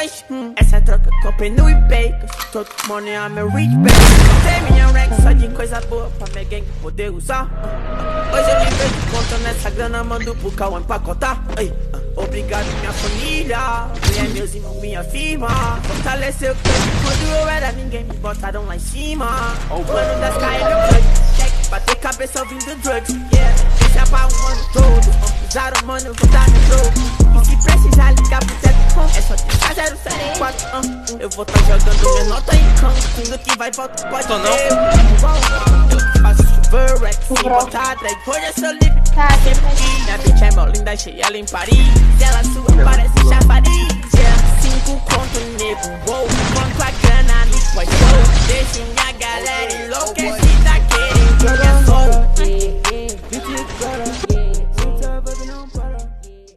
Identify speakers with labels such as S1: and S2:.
S1: lucas. Essa troca comprei no eBay. Todo money I'm a rich baby. Tem minha rank só de coisa boa pra minha gang poder usar. Hoje eu livrei de conta nessa grana, mando pro Cauã empacotar. Obrigado minha família, minha meus irmãos, minha firma. Fortaleceu quando eu era ninguém, me botaram lá em cima. O plano das KL, bater cabeça ouvindo drugs. Esse é pra um ano todo. Usaram mano, eu vou dar no jogo. E se precisar ligar pro Telecom, é só tentar 074. Eu vou tá jogando minha nota em campo. Tudo que vai volta pode ter. Eu faço chuva, rap, sem botar drag. Hoje eu sou livre, sempre que minha bitch é mó linda, cheia ela em Paris. Ela sua parece chafariz. 5 conto nego, wow. Quanto a grana no pós-show. Deixa minha galera enlouquecida, querendo que é só.